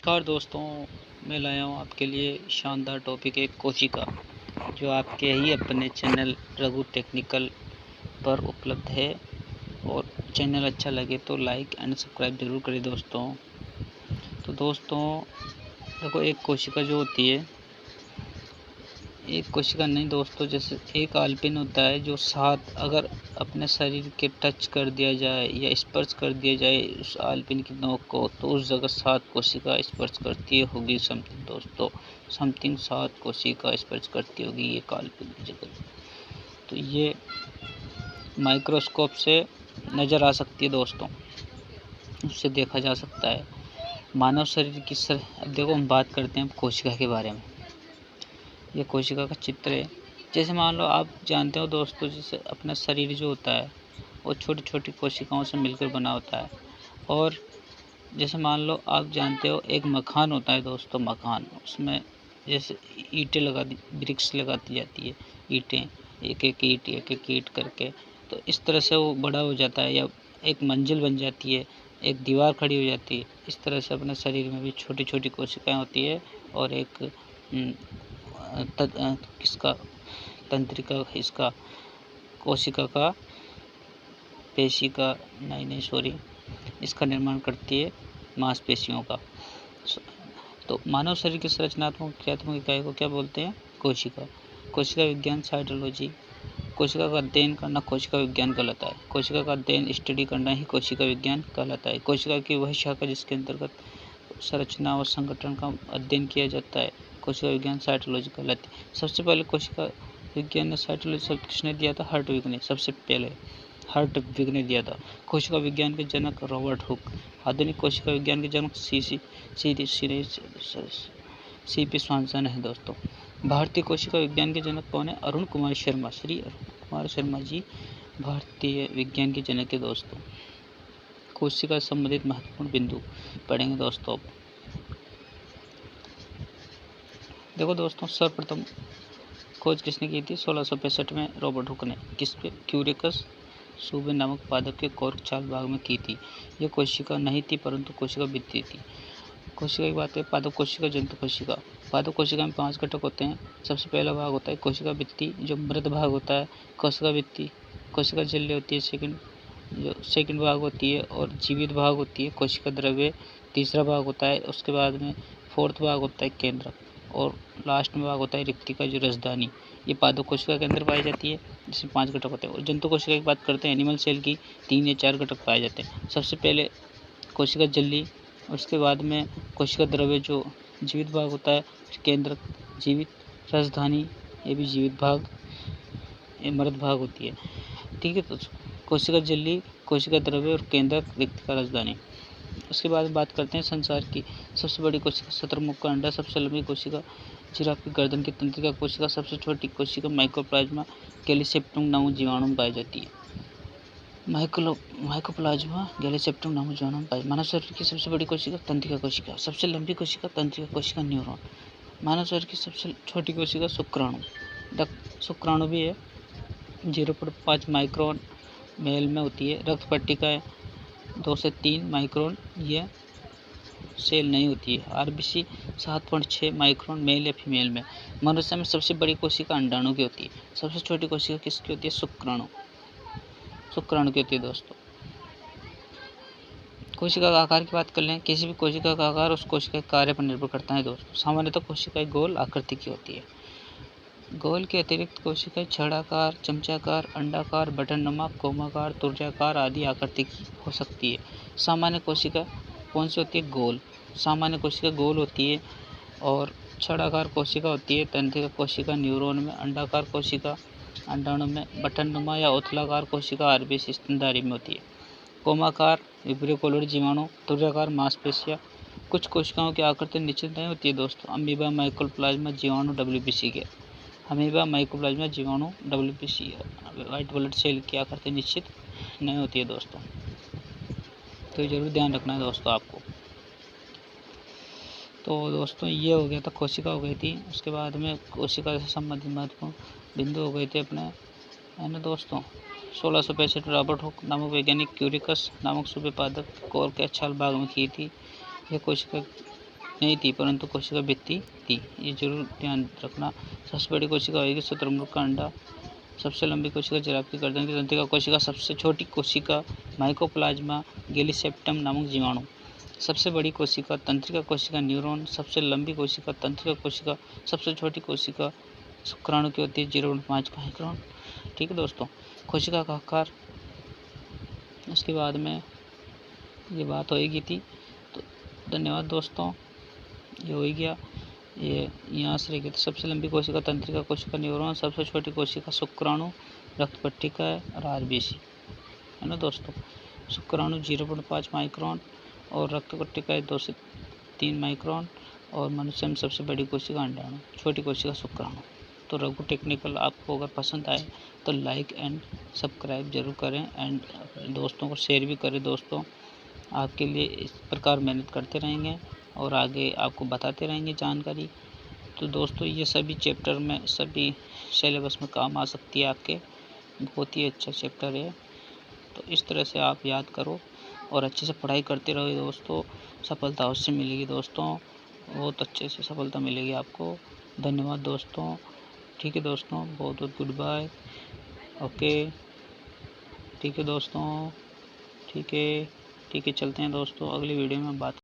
नमस्कार दोस्तों, मैं लाया हूँ आपके लिए शानदार टॉपिक एक कोशिका, जो आपके ही अपने चैनल रघु टेक्निकल पर उपलब्ध है। और चैनल अच्छा लगे तो लाइक एंड सब्सक्राइब जरूर करें दोस्तों। तो दोस्तों देखो, एक कोशिका जो होती है, एक कोशिका नहीं दोस्तों, जैसे एक आलपिन होता है जो सात अगर अपने शरीर के टच कर दिया जाए या स्पर्श कर दिया जाए उस आलपिन की नोक को, तो उस जगह 7 कोशिका स्पर्श करती होगी समथिंग दोस्तों। समथिंग 7 कोशिका स्पर्श करती होगी ये आलपिन की जगह। तो ये माइक्रोस्कोप से नज़र आ सकती है दोस्तों, उससे देखा जा सकता है मानव शरीर की अब देखो, हम बात करते हैं कोशिका के बारे में। ये कोशिका का चित्र है। जैसे मान लो, आप जानते हो दोस्तों, जैसे अपना शरीर जो होता है वो छोटी छोटी कोशिकाओं से मिलकर बना होता है। और जैसे मान लो, आप जानते हो एक मकान होता है दोस्तों, मकान, उसमें जैसे ईंटें ब्रिक्स लगा दी जाती है, ईंटें एक एक ईंट करके, तो इस तरह से वो बड़ा हो जाता है या एक मंजिल बन जाती है, एक दीवार खड़ी हो जाती है। इस तरह से अपने शरीर में भी छोटी छोटी कोशिकाएं होती है और एक किसका तंत्रिका, इसका कोशिका का, पेशी का, नहीं सॉरी, इसका निर्माण करती है मांसपेशियों का। तो मानव शरीर की संरचनात्मक क्रियात्मक इकाई को क्या बोलते हैं? कोशिका। कोशिका विज्ञान साइटोलॉजी, कोशिका का अध्ययन करना कोशिका विज्ञान कहलाता है। कोशिका का अध्ययन स्टडी करना ही कोशिका विज्ञान कहलाता है। कोशिका की वही शाखा जिसके अंतर्गत संरचना और संगठन का अध्ययन किया जाता है कोशिका विज्ञान साइटोलॉजी कहलाती है। सबसे पहले कोशिका विज्ञान ने साइटोलॉजी शब्द किसने दिया था? हर्टविग ने। सबसे पहले हर्टविग ने दिया था। कोशिका विज्ञान के जनक रॉबर्ट हुक। आधुनिक कोशिका विज्ञान के जनक सीपी स्वानसन है दोस्तों। भारतीय कोशिका विज्ञान के जनक कौन है? अरुण कुमार शर्मा। श्री अरुण कुमार शर्मा जी भारतीय विज्ञान के जनक है दोस्तों। कोशिका से संबंधित महत्वपूर्ण बिंदु पढ़ेंगे दोस्तों। देखो दोस्तों, सर्वप्रथम खोज किसने की थी? 1665 में रॉबर्ट हुक ने। किस पे? क्यूरिकस सूबे नामक पादप के कॉर्क चाल भाग में की थी। यह कोशिका नहीं थी परंतु कोशिका भित्ति थी। कोशिका की बात है, पादप कोशिका, जंतु कोशिका। पादप कोशिका में 5 घटक होते हैं। सबसे पहला भाग होता है कोशिका भित्ति, जो मृत भाग होता है। कोशिका भित्ति, कोशिका झिल्ली होती है सेकंड भाग होती है, और जीवित भाग होती है कोशिका द्रव्य, तीसरा भाग होता है। उसके बाद में 4th भाग होता है केंद्रक, और लास्ट में भाग होता है रिक्तिका, जो रसदानी। ये पादप कोशिका के अंदर पाई जाती है, जिसमें 5 घटक होते हैं। और जंतु कोशिका की बात करते हैं, एनिमल सेल की 3 या 4 घटक पाए जाते हैं। सबसे पहले कोशिका झिल्ली, उसके बाद में कोशिका द्रव्य जो जीवित भाग होता है, केंद्रक जीवित, रसधानी ये भी जीवित भाग, ये मृत भाग होती है। ठीक है, तो कोशिका झिल्ली, कोशिका द्रव्य और केंद्रक, रिक्तिका, राजधानी। उसके बाद बात करते हैं संसार की सबसे बड़ी कोशिका, शतुरमुर्ग का अंडा। सबसे लंबी कोशिका, जिराफ की गर्दन की तंत्रिका कोशिका। सबसे छोटी कोशिका, माइकोप्लाज्मा गैलीसेप्टम नामक जीवाणु में पाई जाती है। माइकोप्लाज्मा गैलीसेप्टम नामक जीवाणु में पाई। मानव शरीर की सबसे बड़ी कोशिका, तंत्रिका कोशिका। सबसे लंबी कोशिका, तंत्रिका कोशिका, न्यूरॉन। मानव शरीर की सबसे छोटी कोशिका, शुक्राणु। शुक्राणु भी है, 0.5 माइक्रोन मेल में होती है। रक्त पट्टिका 2 से 3 माइक्रोन, यह सेल नहीं होती है। आरबीसी 7.6 माइक्रोन मेल या फीमेल में। मनुष्य में सबसे बड़ी कोशिका अंडाणु की होती है। सबसे छोटी कोशिका किसकी होती है? शुक्राणु की होती है दोस्तों। कोशिका का आकार की बात कर लें। किसी भी कोशिका का आकार उस कोशिका के कार्य पर निर्भर करता है दोस्तों। सामान्यतः कोशिका गोल आकृति की होती है। गोल के अतिरिक्त कोशिकाएं छड़ाकार, चमचाकार, अंडाकार, बटननुमा, कोमाकार, तुर्याकार आदि आकृति की हो सकती है। सामान्य कोशिका कौन सी होती है? गोल। सामान्य कोशिका गोल होती है। और छड़ाकार कोशिका होती है तंत्रिका कोशिका न्यूरॉन में। अंडाकार कोशिका अंडाणु में। बटननुमा या ओथलाकार कोशिका आरबीसी स्तनधारी में होती है। कोमाकार विब्रियो कोलोरी जीवाणु। तुर्याकार मांसपेशियां। कुछ कोशिकाओं की आकृति निश्चित नहीं होती है दोस्तों। अमीबा, माइकोप्लाज्मा जीवाणु, डब्ल्यूबीसी के। अमीबा, माइकोप्लाज्मा जीवाणु, डब्ल्यूबीसी, व्हाइट ब्लड सेल की आकृति निश्चित नहीं होती है दोस्तों। तो जरूर ध्यान रखना है दोस्तों आपको। तो दोस्तों, ये हो गया था, कोशिका हो गई थी। उसके बाद में कोशिका से संबंधित महत्वपूर्ण बिंदु हो गए थे अपने, है ना दोस्तों। 1665 रॉबर्ट हुक नामक वैज्ञानिक क्यूरिकस नामक सूबे पादप कोर के छाल भाग में की थी। यह कोशिका नहीं थी, परंतु कोशिका भित्ति थी। ये जरूर ध्यान रखना। सबसे बड़ी कोशिका होगी शुतुरमुर्ग का अंडा, सबसे लंबी कोशिका जिराफ की गर्दन की तंत्रिका कोशिका, सबसे छोटी कोशिका माइकोप्लाज्मा गैलीसेप्टम नामक जीवाणु, सबसे बड़ी कोशिका तंत्रिका कोशिका न्यूरॉन, सबसे लंबी कोशिका तंत्रिका कोशिका, सबसे छोटी कोशिका शुक्राणु की होती है 0.5 माइक्रोन। ठीक है दोस्तों, कोशिका का आकार, उसके बाद में ये बात होएगी थी। तो धन्यवाद दोस्तों, ये हो ही गया। ये यहाँ से रह सबसे लंबी कोशिका तंत्रिका कोशिका न्यूरॉन, सबसे छोटी कोशिका शुक्राणु रक्त पट्टिका और आरबीसी, है ना दोस्तों। शुक्राणु 0.5 माइक्रोन और रक्त पट्टिका 2 से 3 माइक्रोन, और मनुष्य में सबसे बड़ी कोशिका अंडाणु, छोटी कोशिका शुक्राणु। तो रघु टेक्निकल आपको अगर पसंद आए तो लाइक एंड सब्सक्राइब जरूर करें, एंड दोस्तों को शेयर भी करें। दोस्तों आपके लिए इस प्रकार मेहनत करते रहेंगे और आगे आपको बताते रहेंगे जानकारी। तो दोस्तों ये सभी चैप्टर में, सभी सिलेबस में काम आ सकती है आपके, बहुत ही अच्छा चैप्टर है। तो इस तरह से आप याद करो और अच्छे से पढ़ाई करते रहो दोस्तों, सफलता अवश्य मिलेगी दोस्तों, बहुत अच्छे से सफलता मिलेगी आपको। धन्यवाद दोस्तों। ठीक है दोस्तों, बहुत बहुत गुड बाय। ओके, ठीक है दोस्तों, ठीक है चलते हैं दोस्तों, अगली वीडियो में बात